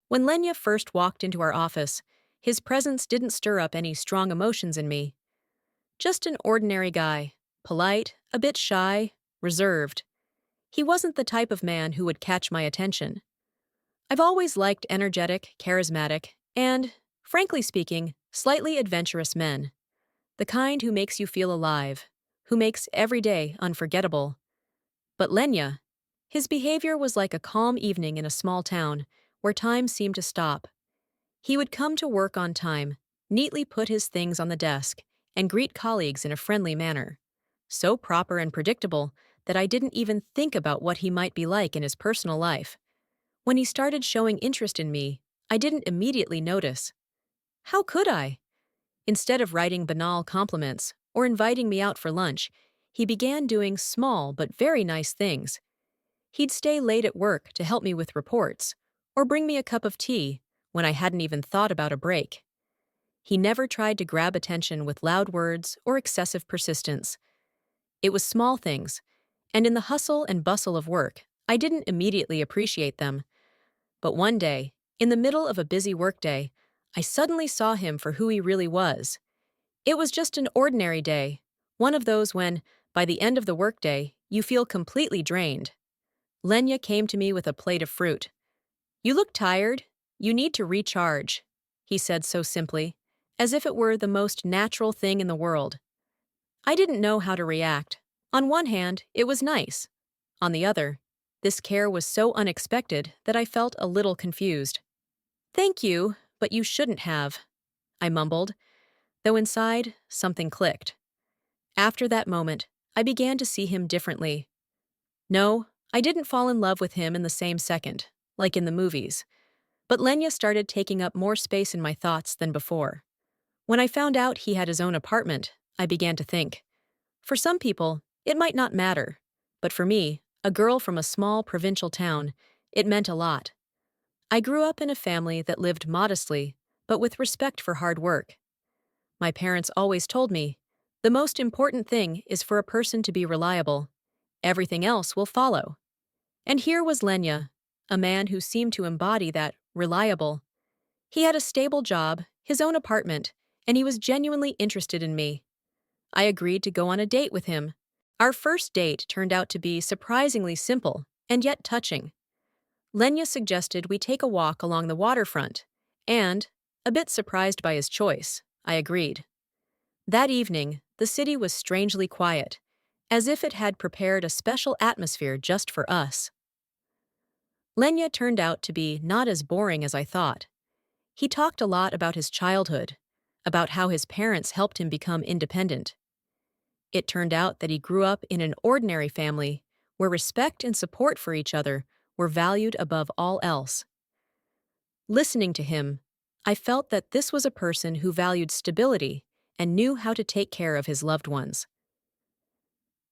When Lenya first walked into our office, his presence didn't stir up any strong emotions in me. Just an ordinary guy, polite, a bit shy, reserved. He wasn't the type of man who would catch my attention. I've always liked energetic, charismatic, and, frankly speaking, slightly adventurous men. The kind who makes you feel alive, who makes every day unforgettable. But Lenya, his behavior was like a calm evening in a small town where time seemed to stop. He would come to work on time, neatly put his things on the desk, and greet colleagues in a friendly manner. So proper and predictable that I didn't even think about what he might be like in his personal life. When he started showing interest in me, I didn't immediately notice. How could I? Instead of writing banal compliments or inviting me out for lunch, he began doing small but very nice things. He'd stay late at work to help me with reports, or bring me a cup of tea when I hadn't even thought about a break. He never tried to grab attention with loud words or excessive persistence. It was small things, and in the hustle and bustle of work, I didn't immediately appreciate them. But one day, in the middle of a busy workday, I suddenly saw him for who he really was. It was just an ordinary day, one of those when, by the end of the workday, you feel completely drained. Lenya came to me with a plate of fruit. "You look tired. You need to recharge," he said so simply, as if it were the most natural thing in the world. I didn't know how to react. On one hand, it was nice. On the other, this care was so unexpected that I felt a little confused. "Thank you, but you shouldn't have," I mumbled, though inside, something clicked. After that moment, I began to see him differently. No, I didn't fall in love with him in the same second, like in the movies. But Lenya started taking up more space in my thoughts than before. When I found out he had his own apartment, I began to think. For some people, it might not matter. But for me, a girl from a small provincial town, it meant a lot. I grew up in a family that lived modestly, but with respect for hard work. My parents always told me, the most important thing is for a person to be reliable. Everything else will follow. And here was Lenya, a man who seemed to embody that reliable. He had a stable job, his own apartment, and he was genuinely interested in me. I agreed to go on a date with him. Our first date turned out to be surprisingly simple and yet touching. Lenya suggested we take a walk along the waterfront, and, a bit surprised by his choice, I agreed. That evening, the city was strangely quiet, as if it had prepared a special atmosphere just for us. Lenya turned out to be not as boring as I thought. He talked a lot about his childhood, about how his parents helped him become independent. It turned out that he grew up in an ordinary family where respect and support for each other were valued above all else. Listening to him, I felt that this was a person who valued stability and knew how to take care of his loved ones.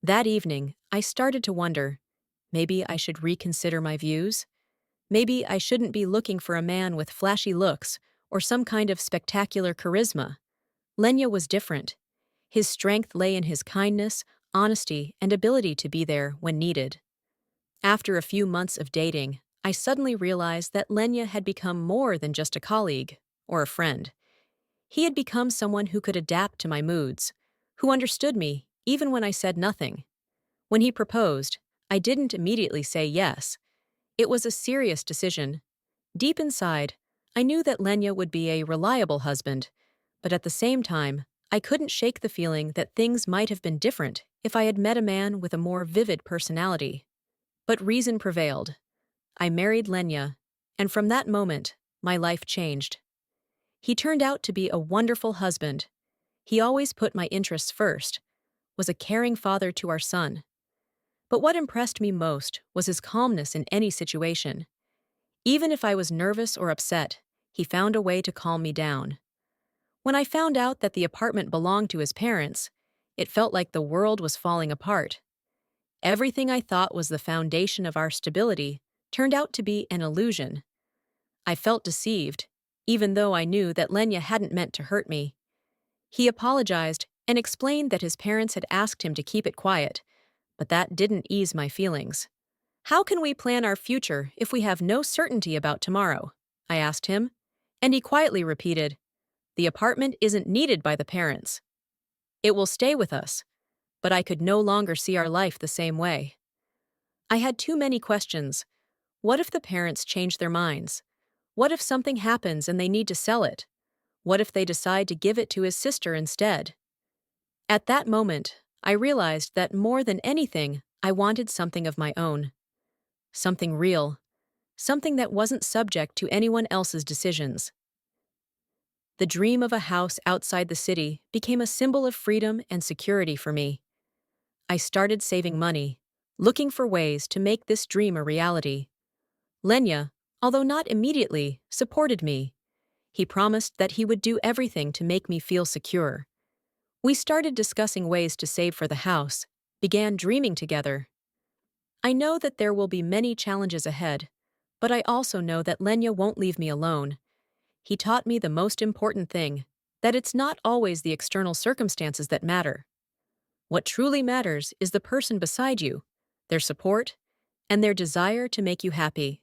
That evening, I started to wonder, maybe I should reconsider my views? Maybe I shouldn't be looking for a man with flashy looks or some kind of spectacular charisma. Lenya was different. His strength lay in his kindness, honesty, and ability to be there when needed. After a few months of dating, I suddenly realized that Lenya had become more than just a colleague or a friend. He had become someone who could adapt to my moods, who understood me even when I said nothing. When he proposed, I didn't immediately say yes. It was a serious decision. Deep inside, I knew that Lenya would be a reliable husband, but at the same time, I couldn't shake the feeling that things might have been different if I had met a man with a more vivid personality. But reason prevailed. I married Lenya, and from that moment, my life changed. He turned out to be a wonderful husband. He always put my interests first, was a caring father to our son. But what impressed me most was his calmness in any situation. Even if I was nervous or upset, he found a way to calm me down. When I found out that the apartment belonged to his parents, it felt like the world was falling apart. Everything I thought was the foundation of our stability turned out to be an illusion. I felt deceived, even though I knew that Lenya hadn't meant to hurt me. He apologized and explained that his parents had asked him to keep it quiet, but that didn't ease my feelings. How can we plan our future if we have no certainty about tomorrow? I asked him, and he quietly repeated, "The apartment isn't needed by the parents. It will stay with us." But I could no longer see our life the same way. I had too many questions. What if the parents change their minds? What if something happens and they need to sell it? What if they decide to give it to his sister instead? At that moment, I realized that more than anything, I wanted something of my own. Something real. Something that wasn't subject to anyone else's decisions. The dream of a house outside the city became a symbol of freedom and security for me. I started saving money, looking for ways to make this dream a reality. Lenya, although not immediately, supported me. He promised that he would do everything to make me feel secure. We started discussing ways to save for the house, began dreaming together. I know that there will be many challenges ahead, but I also know that Lenya won't leave me alone. He taught me the most important thing, that it's not always the external circumstances that matter. What truly matters is the person beside you, their support, and their desire to make you happy.